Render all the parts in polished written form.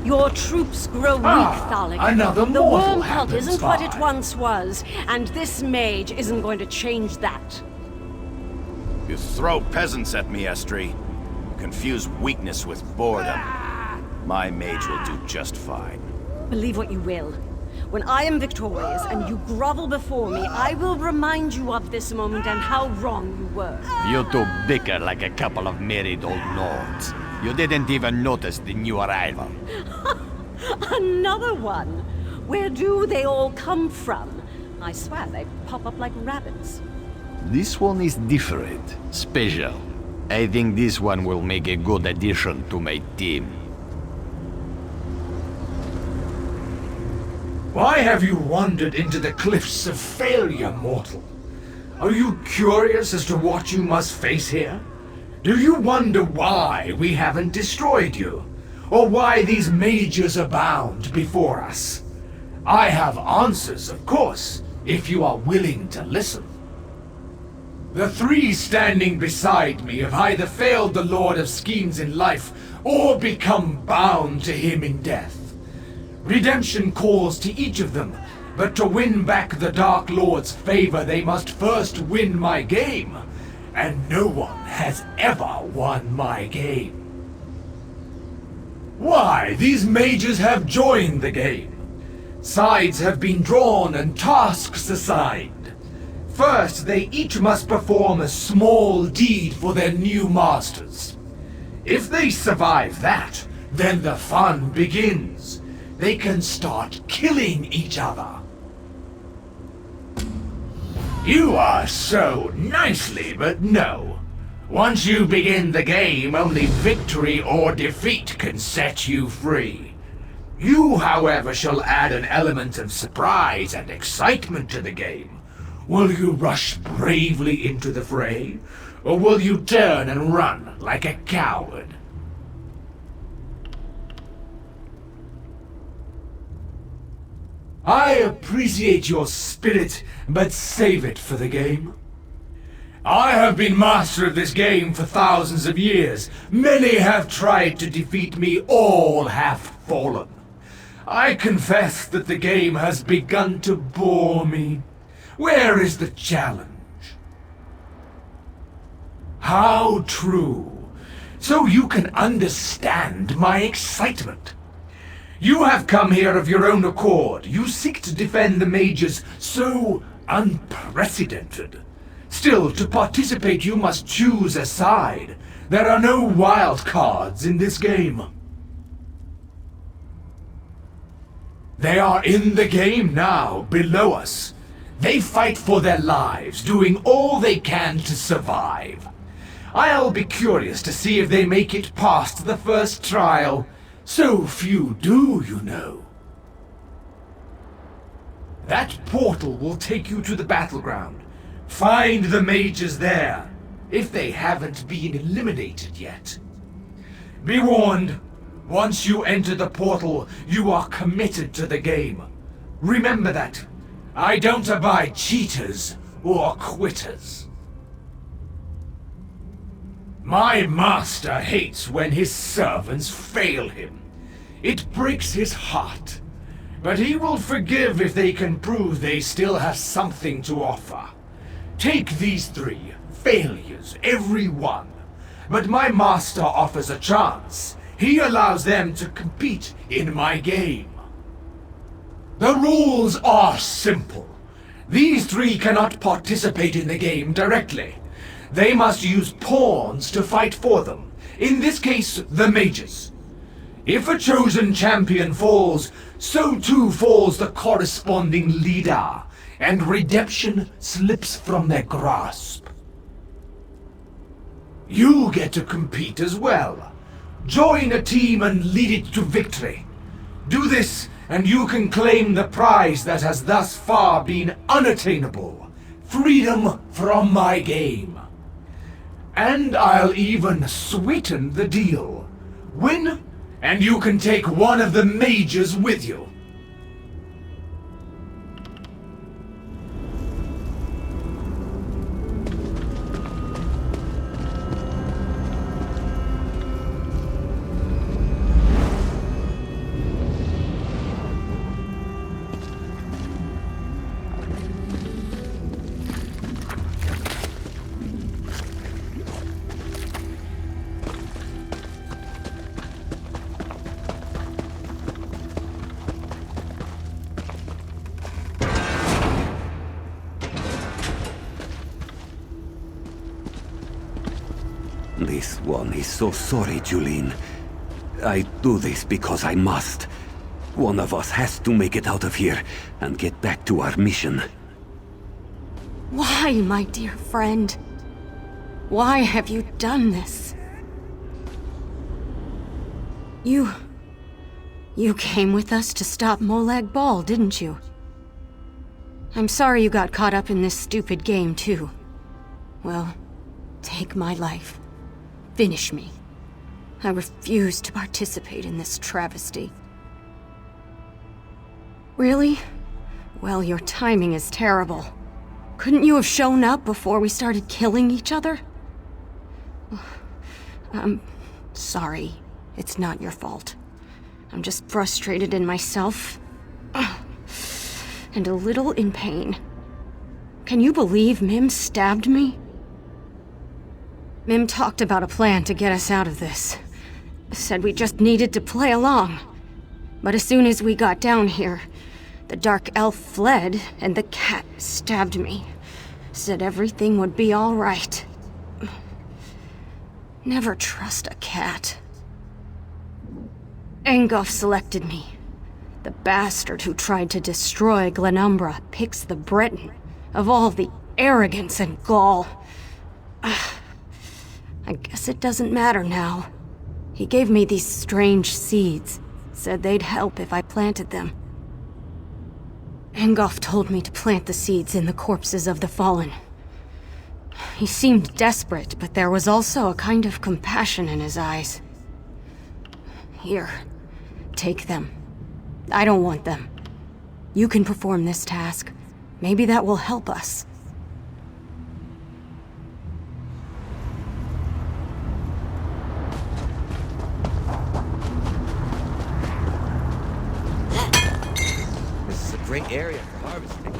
Your troops grow weak, Thalig. another The mortal worm cult happens isn't what it by. once was, and this mage isn't going to change that. You throw peasants at me, Estri. Confuse weakness with boredom. My mage will do just fine. Believe what you will. When I am victorious and you grovel before me, I will remind you of this moment and how wrong you were. You two bicker like a couple of married old lords. You didn't even notice the new arrival. Another one! Where do they all come from? I swear they pop up like rabbits. This one is different, special. I think this one will make a good addition to my team. Why have you wandered into the cliffs of failure, mortal? Are you curious as to what you must face here? Do you wonder why we haven't destroyed you? Or why these mages abound before us? I have answers, of course, if you are willing to listen. The three standing beside me have either failed the Lord of Schemes in life, or become bound to him in death. Redemption calls to each of them, but to win back the Dark Lord's favor, they must first win my game. And no one has ever won my game. Why, these mages have joined the game. Sides have been drawn and tasks assigned. First, they each must perform a small deed for their new masters. If they survive that, then the fun begins. They can start killing each other. You are so nicely, but no. Once you begin the game, only victory or defeat can set you free. You, however, shall add an element of surprise and excitement to the game. Will you rush bravely into the fray, or will you turn and run like a coward? I appreciate your spirit, but save it for the game. I have been master of this game for thousands of years. Many have tried to defeat me, all have fallen. I confess that the game has begun to bore me. Where is the challenge? How true. So you can understand my excitement. You have come here of your own accord. You seek to defend the mages so unprecedented. Still, to participate you must choose a side. There are no wild cards in this game. They are in the game now, below us. They fight for their lives, doing all they can to survive. I'll be curious to see if they make it past the first trial. So few do, you know. That portal will take you to the battleground. Find the mages there, if they haven't been eliminated yet. Be warned, once you enter the portal, you are committed to the game. Remember that. I don't abide cheaters or quitters. My master hates when his servants fail him. It breaks his heart. But he will forgive if they can prove they still have something to offer. Take these three, failures, every one. But my master offers a chance. He allows them to compete in my game. The rules are simple. These three cannot participate in the game directly. They must use pawns to fight for them. In this case, the mages. If a chosen champion falls, so too falls the corresponding leader, and redemption slips from their grasp. You get to compete as well. Join a team and lead it to victory. Do this, and you can claim the prize that has thus far been unattainable. Freedom from my game. And I'll even sweeten the deal. Win, and you can take one of the mages with you. This one is so sorry, Julene. I do this because I must. One of us has to make it out of here and get back to our mission. Why, my dear friend? Why have you done this? You came with us to stop Molag Bal, didn't you? I'm sorry you got caught up in this stupid game, too. Well, take my life. Finish me. I refuse to participate in this travesty. Really? Well, your timing is terrible. Couldn't you have shown up before we started killing each other? I'm sorry. It's not your fault. I'm just frustrated in myself. And a little in pain. Can you believe Mim stabbed me? Mim talked about a plan to get us out of this. Said we just needed to play along. But as soon as we got down here, the Dark Elf fled and the cat stabbed me. Said everything would be all right. Never trust a cat. Engoff selected me. The bastard who tried to destroy Glenumbra picks the Breton. Of all the arrogance and gall. I guess it doesn't matter now. He gave me these strange seeds. Said they'd help if I planted them. Engoff told me to plant the seeds in the corpses of the fallen. He seemed desperate, but there was also a kind of compassion in his eyes. Here, take them. I don't want them. You can perform this task. Maybe that will help us. This is a great area for harvesting.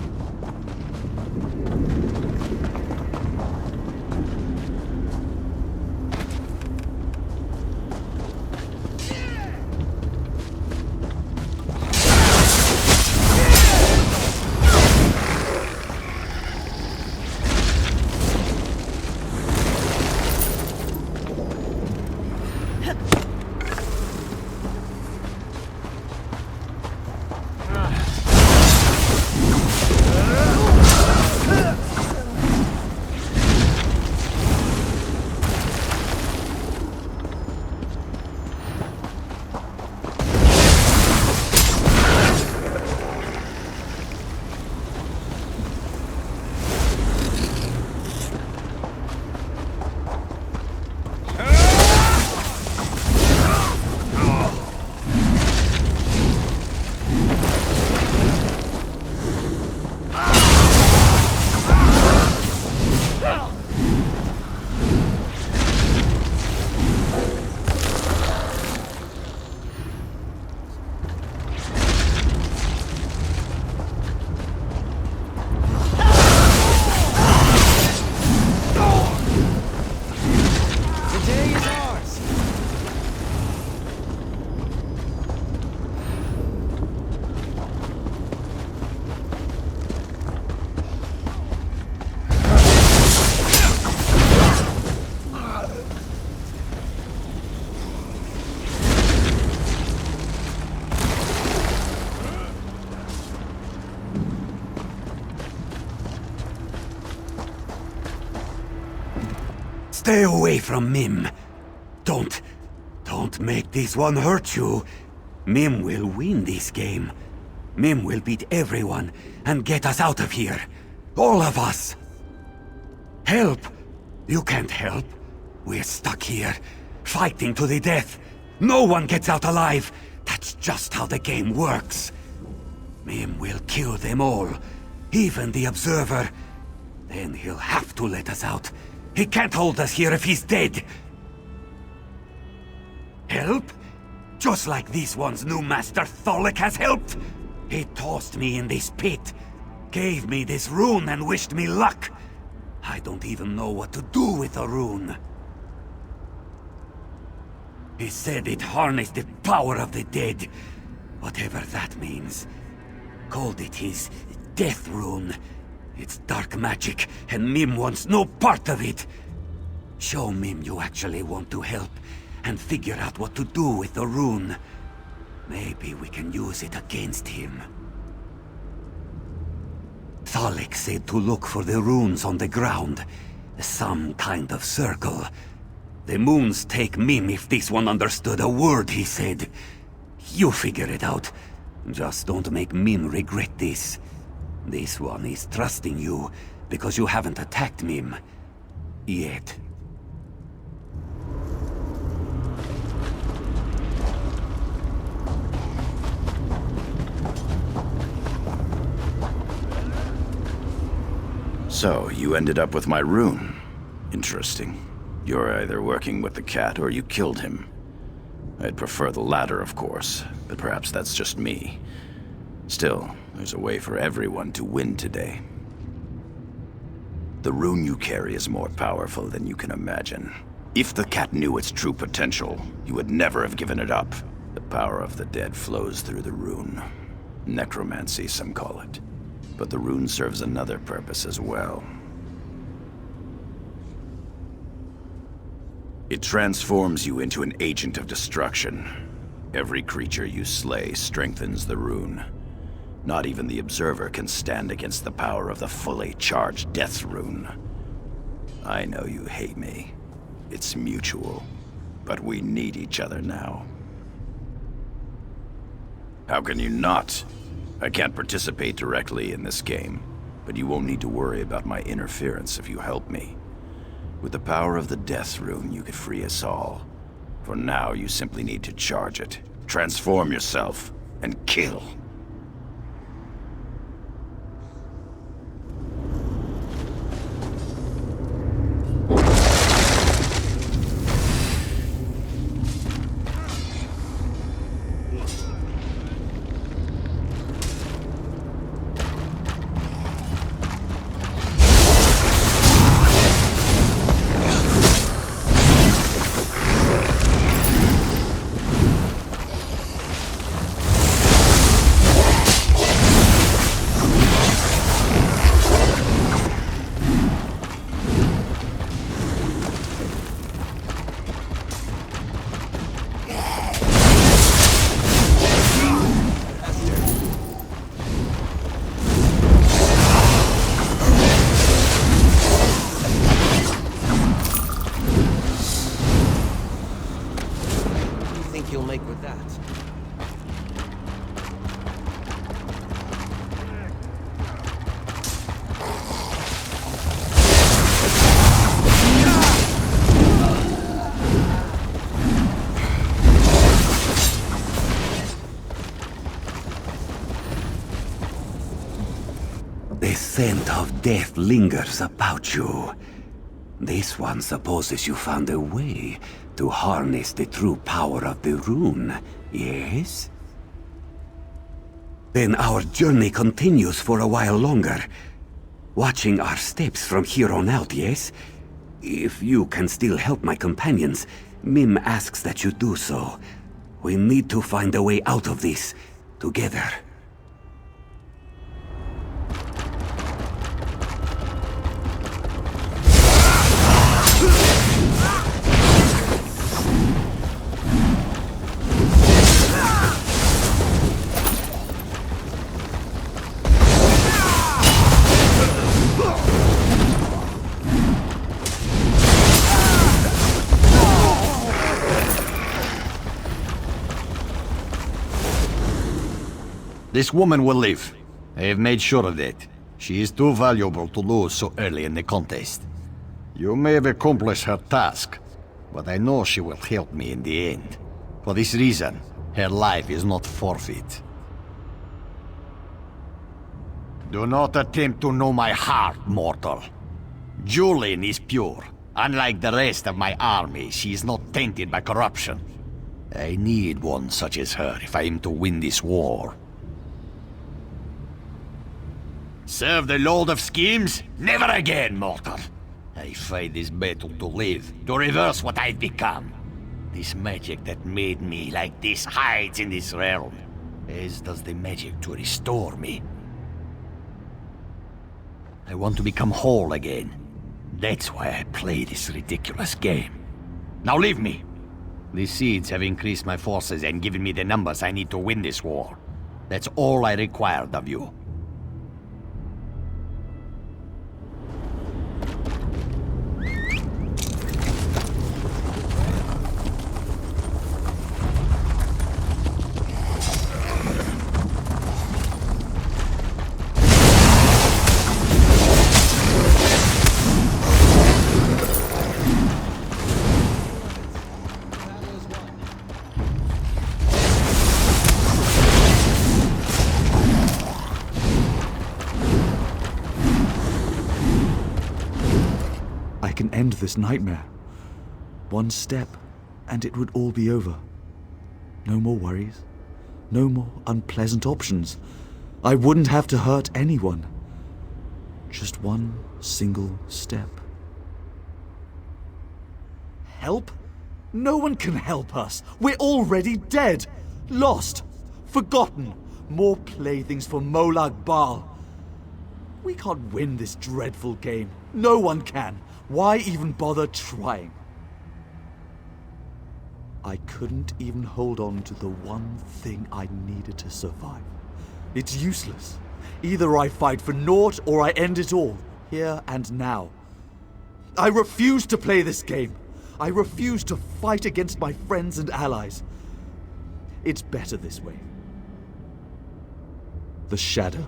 Stay away from Mim. Don't make this one hurt you. Mim will win this game. Mim will beat everyone and get us out of here. All of us. Help! You can't help. We're stuck here, fighting to the death. No one gets out alive. That's just how the game works. Mim will kill them all, even the Observer. Then he'll have to let us out. He can't hold us here if he's dead. Help? Just like this one's new master Tholek has helped. He tossed me in this pit, gave me this rune and wished me luck. I don't even know what to do with the rune. He said it harnessed the power of the dead, whatever that means. Called it his death rune. It's dark magic, and Mim wants no part of it. Show Mim you actually want to help, and figure out what to do with the rune. Maybe we can use it against him. Thalik said to look for the runes on the ground. Some kind of circle. The moons take Mim if this one understood a word he said. You figure it out. Just don't make Mim regret this. This one is trusting you, because you haven't attacked Mim. Yet. So, you ended up with my rune. Interesting. You're either working with the cat or you killed him. I'd prefer the latter, of course, but perhaps that's just me. Still, there's a way for everyone to win today. The rune you carry is more powerful than you can imagine. If the cat knew its true potential, you would never have given it up. The power of the dead flows through the rune. Necromancy, some call it. But the rune serves another purpose as well. It transforms you into an agent of destruction. Every creature you slay strengthens the rune. Not even the Observer can stand against the power of the fully charged Death Rune. I know you hate me. It's mutual. But we need each other now. How can you not? I can't participate directly in this game, but you won't need to worry about my interference if you help me. With the power of the Death Rune, you could free us all. For now, you simply need to charge it, transform yourself, and kill. The scent of death lingers about you. This one supposes you found a way to harness the true power of the rune, yes? Then our journey continues for a while longer. Watching our steps from here on out, yes? If you can still help my companions, Mim asks that you do so. We need to find a way out of this, together. This woman will live. I have made sure of that. She is too valuable to lose so early in the contest. You may have accomplished her task, but I know she will help me in the end. For this reason, her life is not forfeit. Do not attempt to know my heart, mortal. Julian is pure. Unlike the rest of my army, she is not tainted by corruption. I need one such as her if I am to win this war. Serve the Lord of Schemes? Never again, mortal! I fight this battle to live, to reverse what I've become. This magic that made me like this hides in this realm, as does the magic to restore me. I want to become whole again. That's why I play this ridiculous game. Now leave me. The seeds have increased my forces and given me the numbers I need to win this war. That's all I required of you. I can end this nightmare. One step, and it would all be over. No more worries. No more unpleasant options. I wouldn't have to hurt anyone. Just one single step. Help? No one can help us. We're already dead. Lost. Forgotten. More playthings for Molag Bal. We can't win this dreadful game. No one can. Why even bother trying? I couldn't even hold on to the one thing I needed to survive. It's useless. Either I fight for naught or I end it all, here and now. I refuse to play this game. I refuse to fight against my friends and allies. It's better this way. The shadow,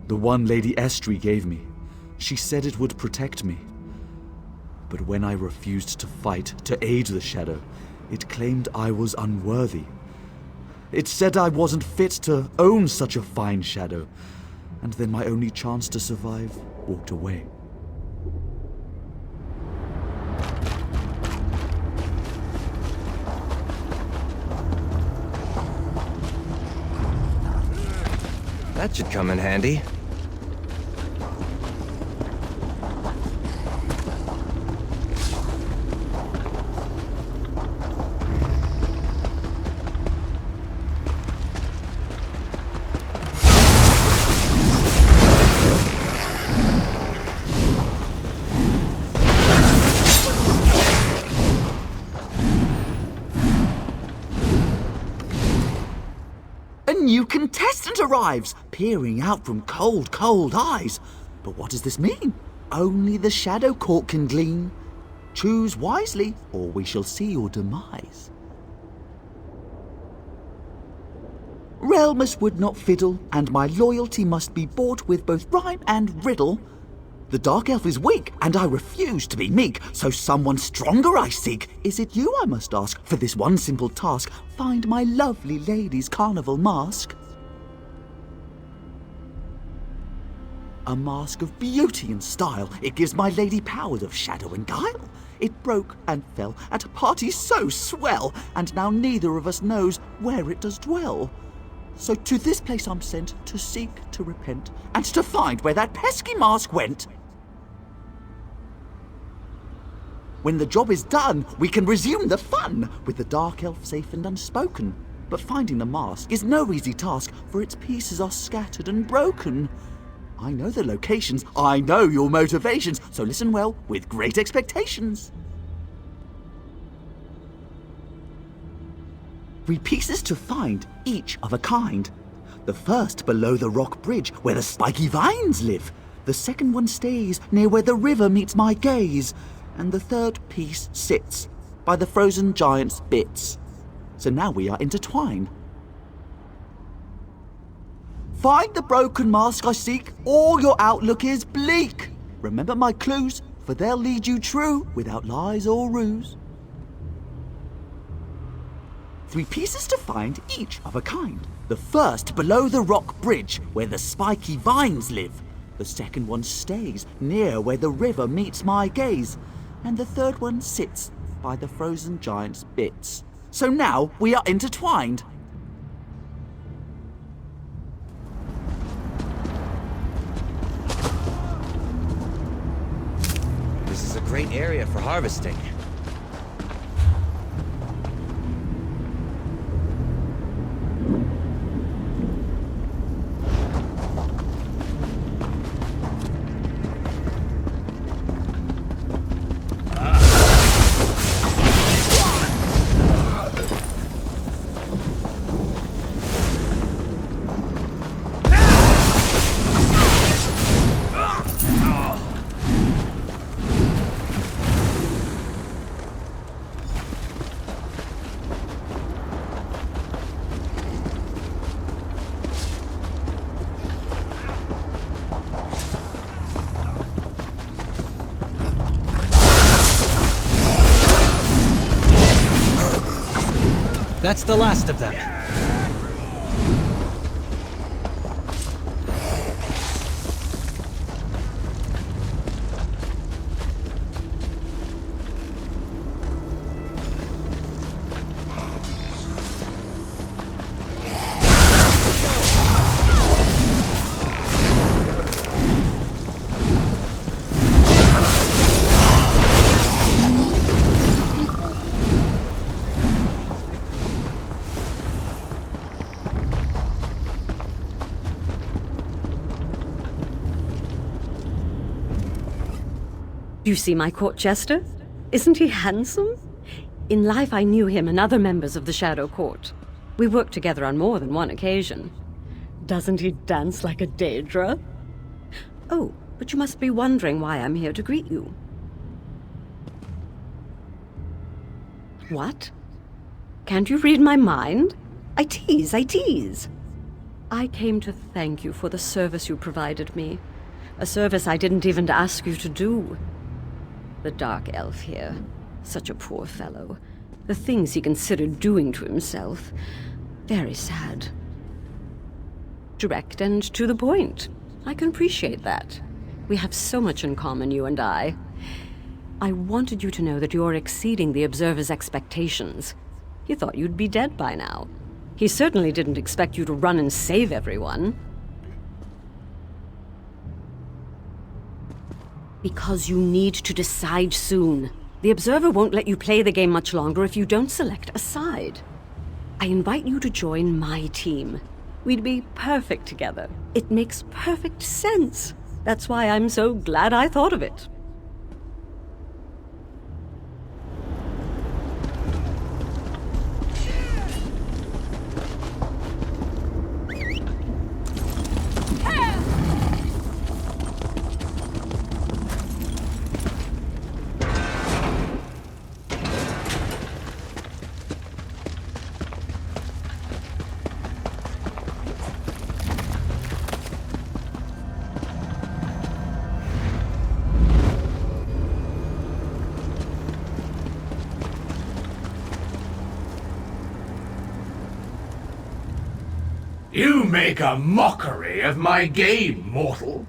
the one Lady Estri gave me, she said it would protect me. But when I refused to fight to aid the shadow, it claimed I was unworthy. It said I wasn't fit to own such a fine shadow, and then my only chance to survive walked away. That should come in handy. A new contestant arrives, peering out from cold, cold eyes. But what does this mean? Only the Shadow Court can glean. Choose wisely, or we shall see your demise. Realmus would not fiddle, and my loyalty must be bought with both rhyme and riddle. The Dark Elf is weak, and I refuse to be meek, so someone stronger I seek. Is it you I must ask for this one simple task? Find my lovely lady's carnival mask. A mask of beauty and style. It gives my lady powers of shadow and guile. It broke and fell at a party so swell, and now neither of us knows where it does dwell. So to this place I'm sent, to seek, to repent, and to find where that pesky mask went. When the job is done, we can resume the fun, with the Dark Elf safe and unspoken. But finding the mask is no easy task, for its pieces are scattered and broken. I know the locations, I know your motivations, so listen well, with great expectations. 3 pieces to find, each of a kind. The first below the rock bridge, where the spiky vines live. The second one stays near where the river meets my gaze. And the third piece sits by the frozen giant's bits. So now we are intertwined. Find the broken mask I seek, or your outlook is bleak. Remember my clues, for they'll lead you true, without lies or ruse. 3 pieces to find, each of a kind. The first below the rock bridge, where the spiky vines live. The second one stays near where the river meets my gaze. And the third one sits by the frozen giant's bits. So now we are intertwined. This is a great area for harvesting. That's the last of them. You see my court jester? Isn't he handsome? In life I knew him and other members of the Shadow Court. We worked together on more than one occasion. Doesn't he dance like a Daedra? Oh, but you must be wondering why I'm here to greet you. What? Can't you read my mind? I tease. I came to thank you for the service you provided me. A service I didn't even ask you to do. The Dark Elf here. Such a poor fellow. The things he considered doing to himself. Very sad. Direct and to the point. I can appreciate that. We have so much in common, you and I. I wanted you to know that you're exceeding the Observer's expectations. He thought you'd be dead by now. He certainly didn't expect you to run and save everyone. Because you need to decide soon. The Observer won't let you play the game much longer if you don't select a side. I invite you to join my team. We'd be perfect together. It makes perfect sense. That's why I'm so glad I thought of it. You make a mockery of my game, mortal.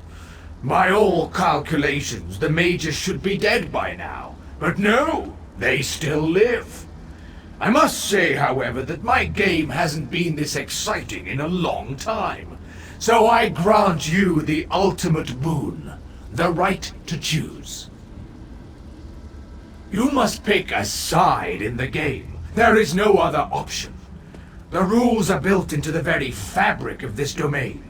By all calculations, the mages should be dead by now. But no, they still live. I must say, however, that my game hasn't been this exciting in a long time. So I grant you the ultimate boon, the right to choose. You must pick a side in the game. There is no other option. The rules are built into the very fabric of this domain.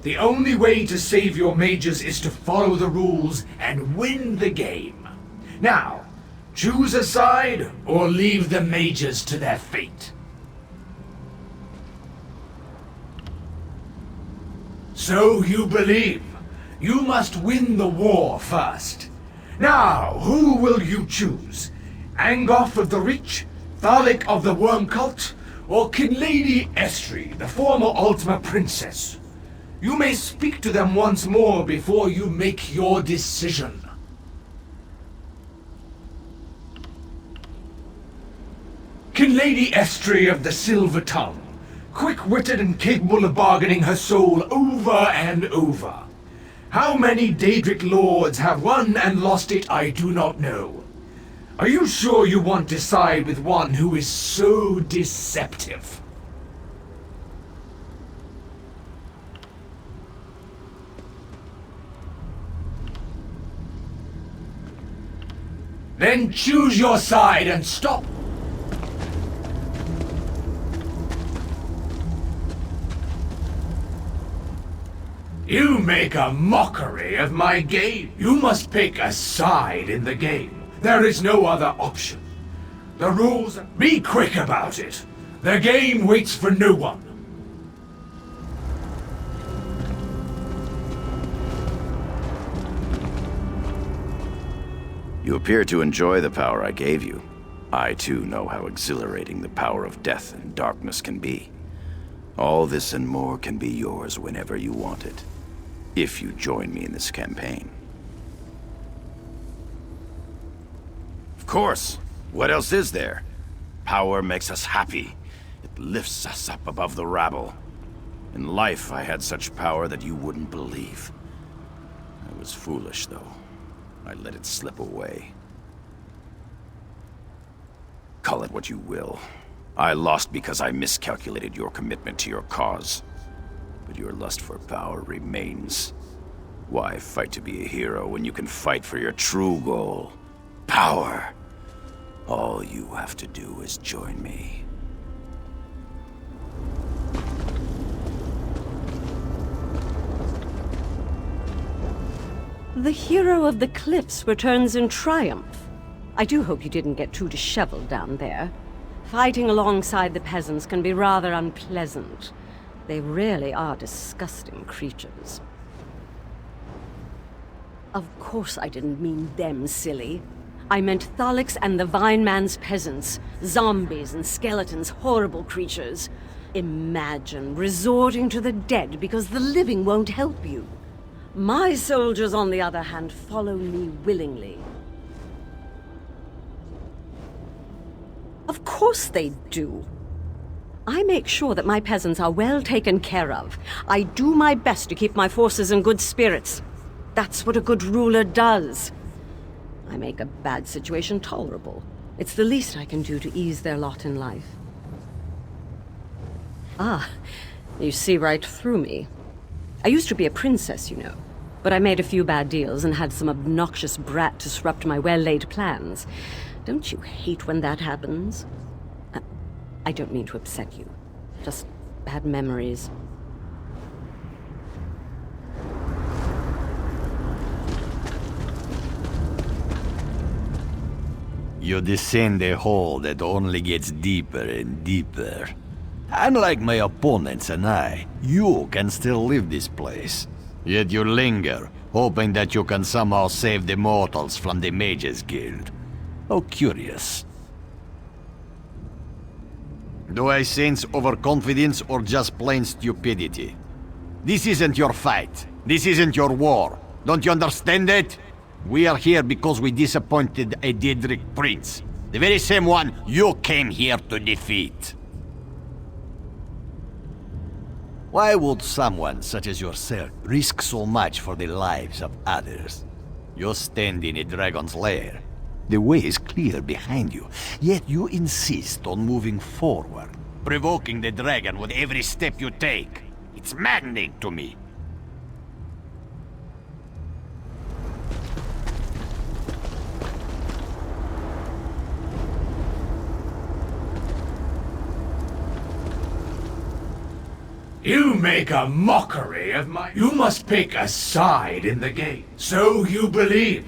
The only way to save your mages is to follow the rules and win the game. Now, choose a side or leave the mages to their fate. So you believe. You must win the war first. Now, who will you choose? Angoth of the Reach? Thalik of the Worm Cult? Or Kinlady Estri, the former Ultima Princess? You may speak to them once more before you make your decision. Kinlady Estri of the Silver Tongue, quick-witted and capable of bargaining her soul over and over. How many Daedric lords have won and lost it, I do not know. Are you sure you want to side with one who is so deceptive? Then choose your side and stop. You make a mockery of my game. You must pick a side in the game. There is no other option. The rules... Be quick about it. The game waits for no one. You appear to enjoy the power I gave you. I too know how exhilarating the power of death and darkness can be. All this and more can be yours whenever you want it, if you join me in this campaign. Of course! What else is there? Power makes us happy. It lifts us up above the rabble. In life, I had such power that you wouldn't believe. I was foolish, though. I let it slip away. Call it what you will. I lost because I miscalculated your commitment to your cause. But your lust for power remains. Why fight to be a hero when you can fight for your true goal? Power! All you have to do is join me. The hero of the cliffs returns in triumph. I do hope you didn't get too disheveled down there. Fighting alongside the peasants can be rather unpleasant. They really are disgusting creatures. Of course I didn't mean them, silly. I meant Thalix and the Vine Man's peasants. Zombies and skeletons, horrible creatures. Imagine resorting to the dead because the living won't help you. My soldiers, on the other hand, follow me willingly. Of course they do. I make sure that my peasants are well taken care of. I do my best to keep my forces in good spirits. That's what a good ruler does. I make a bad situation tolerable. It's the least I can do to ease their lot in life. Ah, you see right through me. I used to be a princess, you know. But I made a few bad deals and had some obnoxious brat disrupt my well-laid plans. Don't you hate when that happens? I don't mean to upset you. Just bad memories. You descend a hole that only gets deeper and deeper. Unlike my opponents and I, you can still leave this place. Yet you linger, hoping that you can somehow save the mortals from the Mages Guild. How curious. Do I sense overconfidence or just plain stupidity? This isn't your fight. This isn't your war. Don't you understand it? We are here because we disappointed a Daedric prince. The very same one you came here to defeat. Why would someone such as yourself risk so much for the lives of others? You stand in a dragon's lair. The way is clear behind you, yet you insist on moving forward, provoking the dragon with every step you take. It's maddening to me. You make a mockery of my... You must pick a side in the game. So you believe.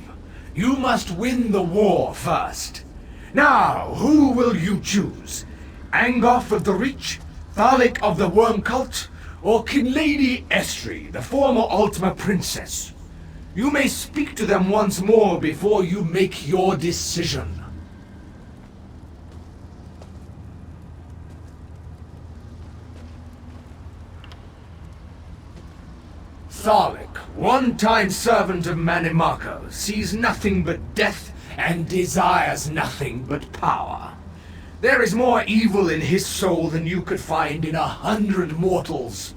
You must win the war first. Now, who will you choose? Angoth of the Reach? Thalik of the Worm Cult? Or Kinlady Estri, the former Ultima Princess? You may speak to them once more before you make your decision. Thalik, one-time servant of Manimako, sees nothing but death and desires nothing but power. There is more evil in his soul than you could find in 100 mortals.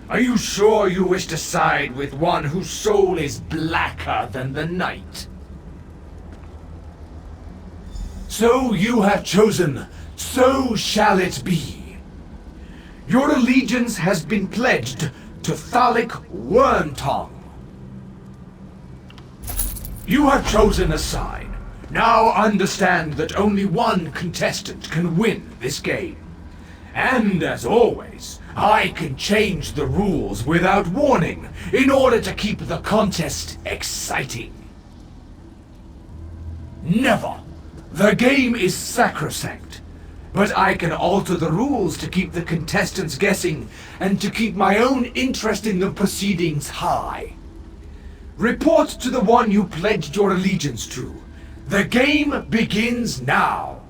Are you sure you wish to side with one whose soul is blacker than the night? So you have chosen, so shall it be. Your allegiance has been pledged to Thalik Wormtongue. You have chosen a side. Now understand that only one contestant can win this game. And as always, I can change the rules without warning in order to keep the contest exciting. Never. The game is sacrosanct. But I can alter the rules to keep the contestants guessing and to keep my own interest in the proceedings high. Report to the one you pledged your allegiance to. The game begins now.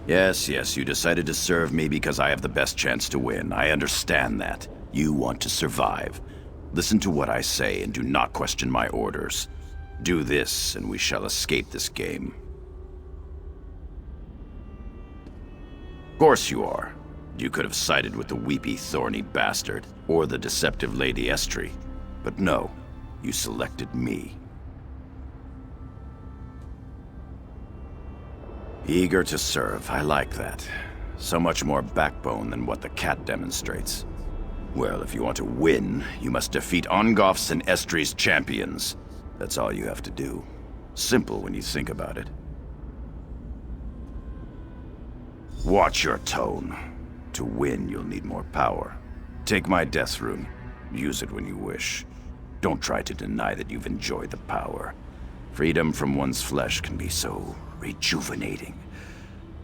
Yes, you decided to serve me because I have the best chance to win. I understand that. You want to survive. Listen to what I say and do not question my orders. Do this, and we shall escape this game. Of course you are. You could have sided with the weepy, thorny bastard, or the deceptive Lady Estrie. But no, you selected me. Eager to serve, I like that. So much more backbone than what the cat demonstrates. Well, if you want to win, you must defeat Ongof's and Estrie's champions. That's all you have to do. Simple when you think about it. Watch your tone. To win, you'll need more power. Take my death rune. Use it when you wish. Don't try to deny that you've enjoyed the power. Freedom from one's flesh can be so rejuvenating.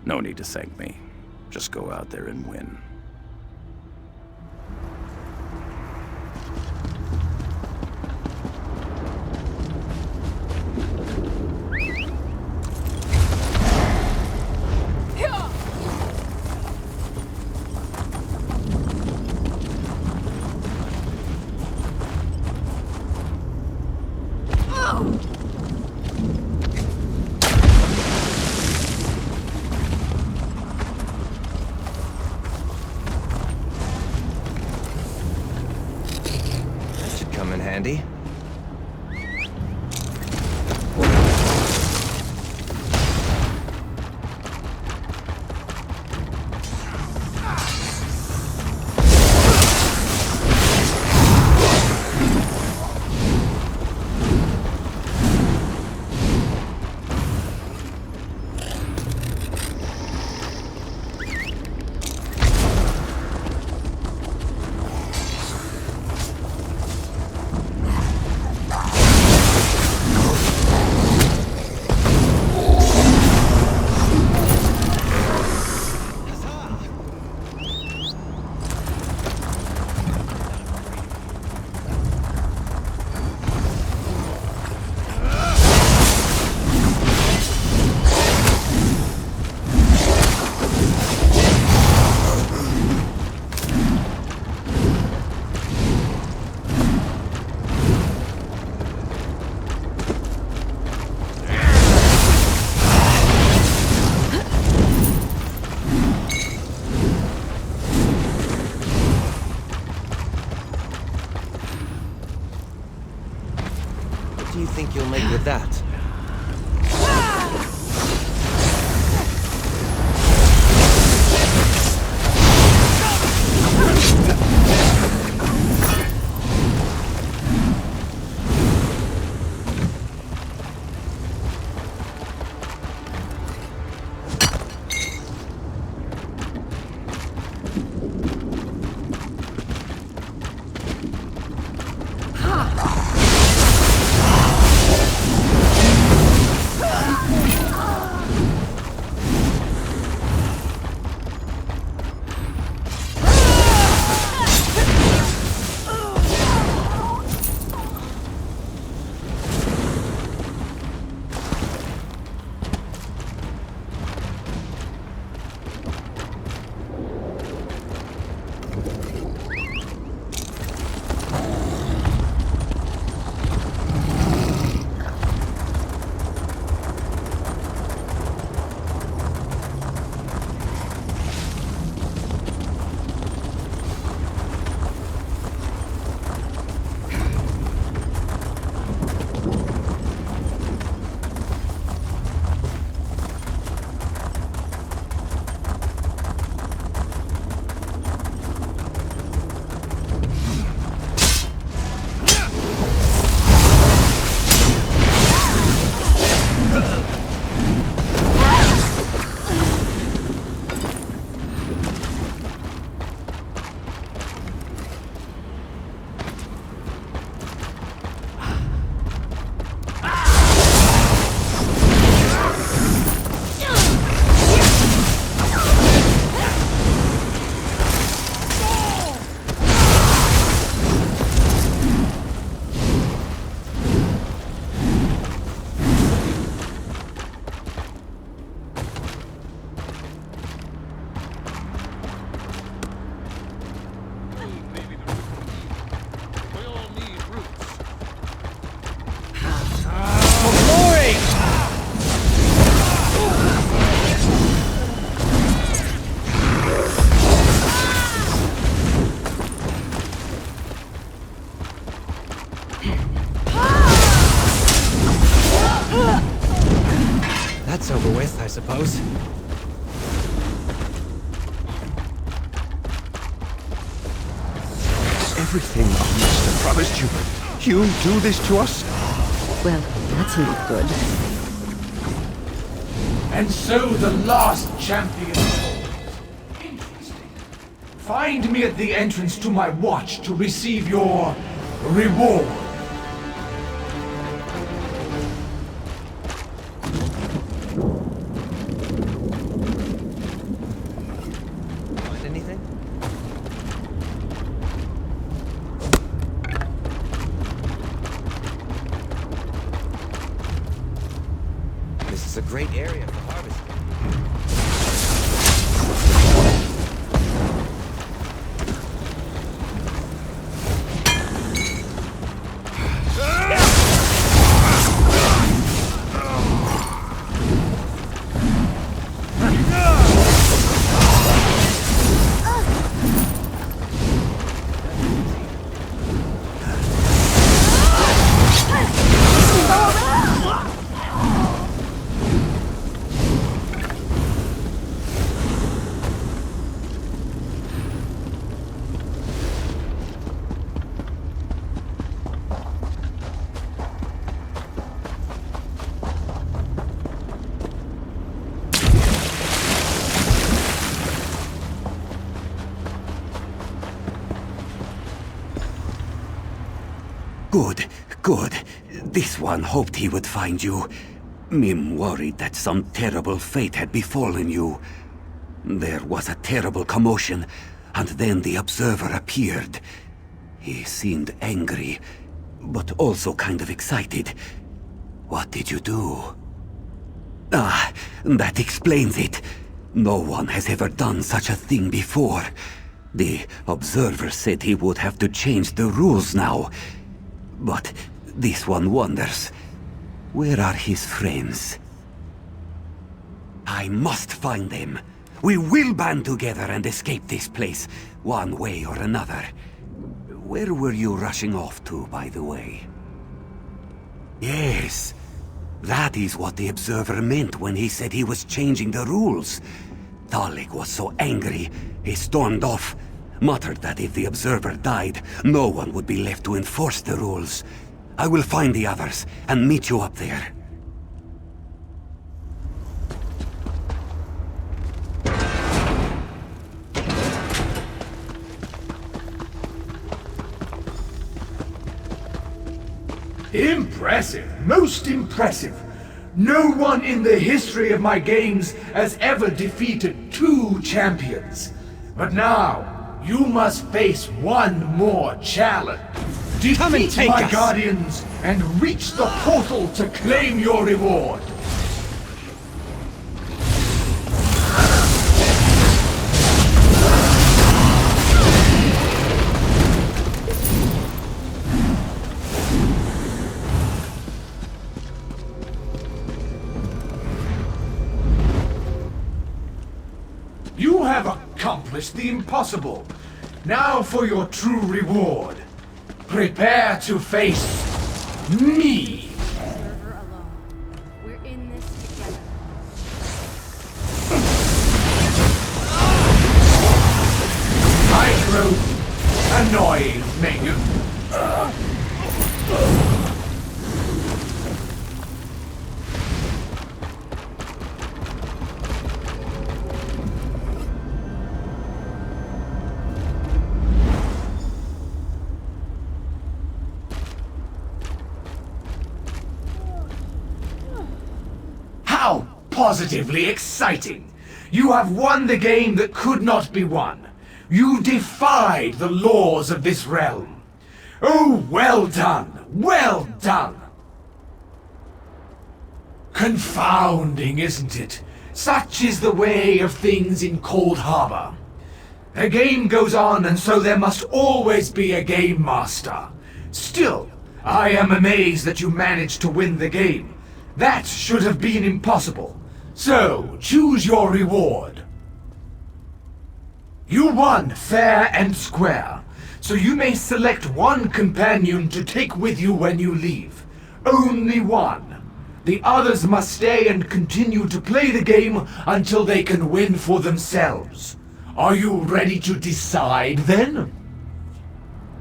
No need to thank me. Just go out there and win. Come in handy. What do you think you'll make with that? I suppose. Everything our master promised you. You do this to us? Well, that's not good. And so the last champion falls. Interesting. Find me at the entrance to my watch to receive your reward. Find anything? This is a great area for harvesting. Good, good. This one hoped he would find you. Mim worried that some terrible fate had befallen you. There was a terrible commotion, and then the Observer appeared. He seemed angry, but also kind of excited. What did you do? Ah, that explains it. No one has ever done such a thing before. The Observer said he would have to change the rules now. But this one wonders, where are his friends? I must find them. We will band together and escape this place, one way or another. Where were you rushing off to, by the way? Yes, that is what the Observer meant when he said he was changing the rules. Talik was so angry, he stormed off, muttered that if the Observer died, no one would be left to enforce the rules. I will find the others and meet you up there. Impressive, most impressive. No one in the history of my games has ever defeated 2 champions. But now, you must face one more challenge. Come and Defeat take my us. guardians and reach the portal to claim your reward. You have accomplished the impossible. Now for your true reward. Prepare to face me. Observer alone. We're in this together. I grow annoying, Megan. How positively exciting! You have won the game that could not be won. You defied the laws of this realm. Oh, well done! Well done! Confounding, isn't it? Such is the way of things in Cold Harbor. A game goes on, and so there must always be a game master. Still, I am amazed that you managed to win the game. That should have been impossible. So, choose your reward. You won fair and square, so you may select one companion to take with you when you leave. Only one. The others must stay and continue to play the game until they can win for themselves. Are you ready to decide then?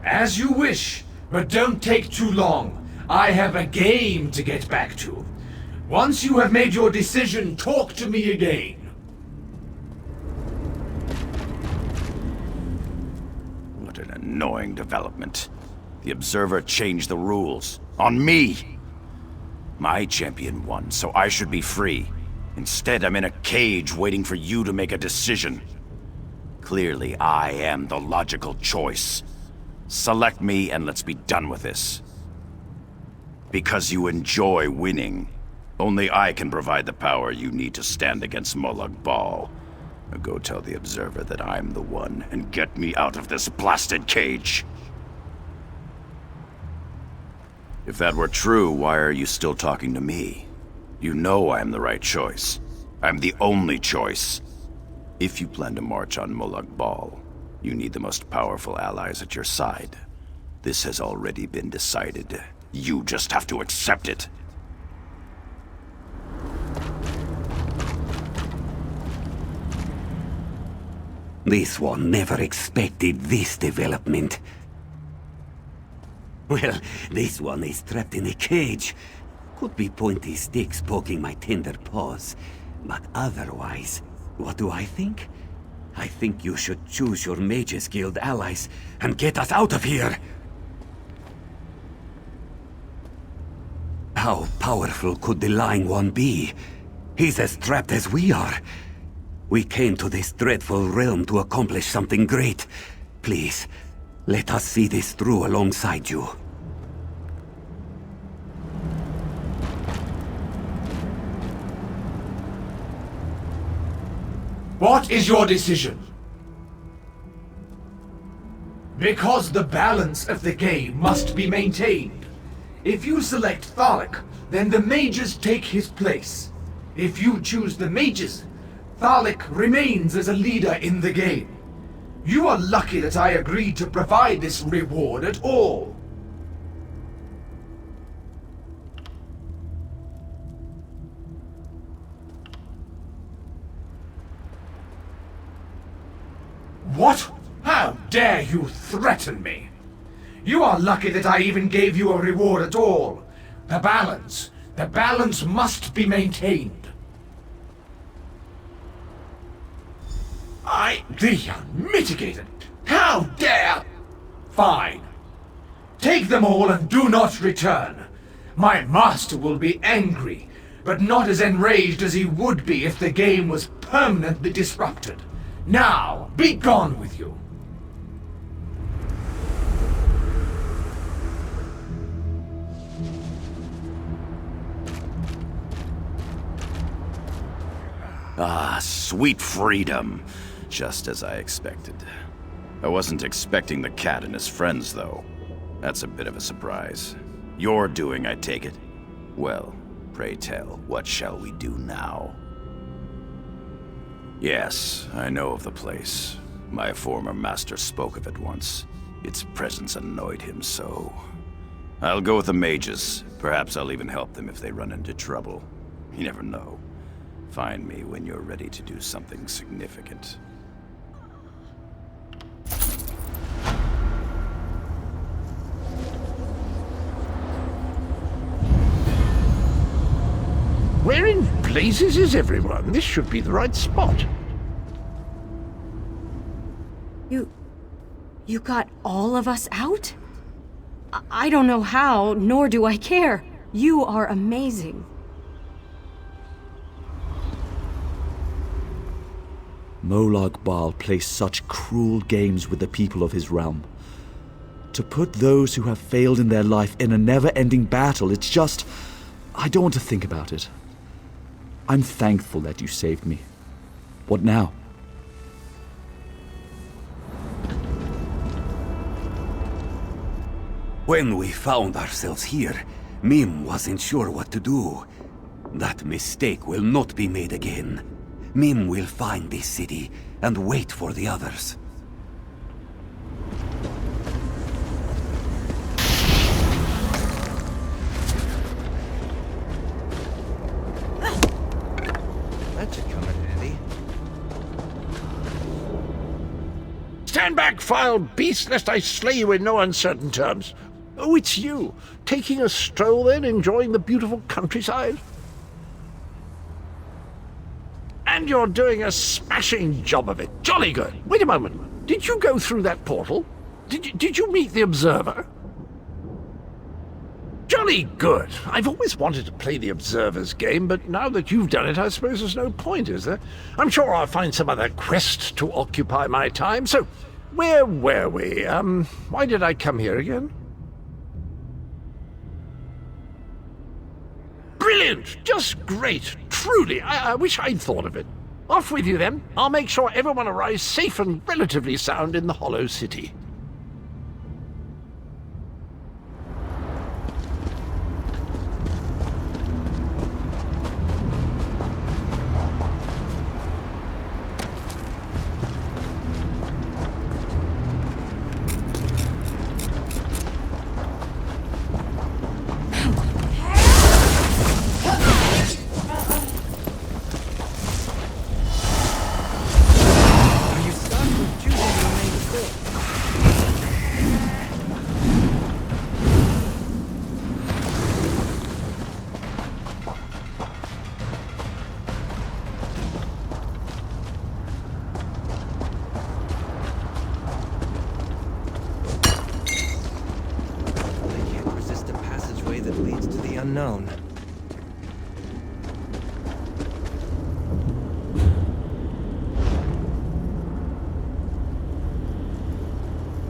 As you wish, but don't take too long. I have a game to get back to. Once you have made your decision, talk to me again. What an annoying development. The Observer changed the rules. On me! My champion won, so I should be free. Instead, I'm in a cage waiting for you to make a decision. Clearly, I am the logical choice. Select me and let's be done with this. Because you enjoy winning. Only I can provide the power you need to stand against Molag Bal. Now go tell the Observer that I'm the one, and get me out of this blasted cage. If that were true, why are you still talking to me? You know I'm the right choice. I'm the only choice. If you plan to march on Molag Bal, you need the most powerful allies at your side. This has already been decided. You just have to accept it. This one never expected this development. Well, this one is trapped in a cage. Could be pointy sticks poking my tender paws. But otherwise, what do I think? I think you should choose your Mages Guild allies and get us out of here! How powerful could the Lying One be? He's as trapped as we are. We came to this dreadful realm to accomplish something great. Please, let us see this through alongside you. What is your decision? Because the balance of the game must be maintained. If you select Thalik, then the mages take his place. If you choose the mages, Thalik remains as a leader in the game. You are lucky that I agreed to provide this reward at all. What? How dare you threaten me? You are lucky that I even gave you a reward at all. The balance must be maintained. The unmitigated! How dare! Fine. Take them all and do not return. My master will be angry, but not as enraged as he would be if the game was permanently disrupted. Now, be gone with you! Ah, sweet freedom. Just as I expected. I wasn't expecting the cat and his friends, though. That's a bit of a surprise. Your doing, I take it? Well, pray tell, what shall we do now? Yes, I know of the place. My former master spoke of it once. Its presence annoyed him so. I'll go with the mages. Perhaps I'll even help them if they run into trouble. You never know. Find me when you're ready to do something significant. Where in blazes is everyone? This should be the right spot. You got all of us out? I don't know how, nor do I care. You are amazing. Molag Bal plays such cruel games with the people of his realm. To put those who have failed in their life in a never-ending battle, it's just... I don't want to think about it. I'm thankful that you saved me. What now? When we found ourselves here, Mim wasn't sure what to do. That mistake will not be made again. Mim will find this city and wait for the others. Stand back, vile beast, lest I slay you in no uncertain terms. Oh, it's you. Taking a stroll then, enjoying the beautiful countryside? And you're doing a smashing job of it. Jolly good. Wait a moment. Did you go through that portal? Did you meet the Observer? Jolly good. I've always wanted to play the Observer's game, but now that you've done it, I suppose there's no point, is there? I'm sure I'll find some other quest to occupy my time. So, where were we? Why did I come here again? Brilliant! Just great! Truly, I wish I'd thought of it. Off with you then. I'll make sure everyone arrives safe and relatively sound in the Hollow City. That leads to the unknown.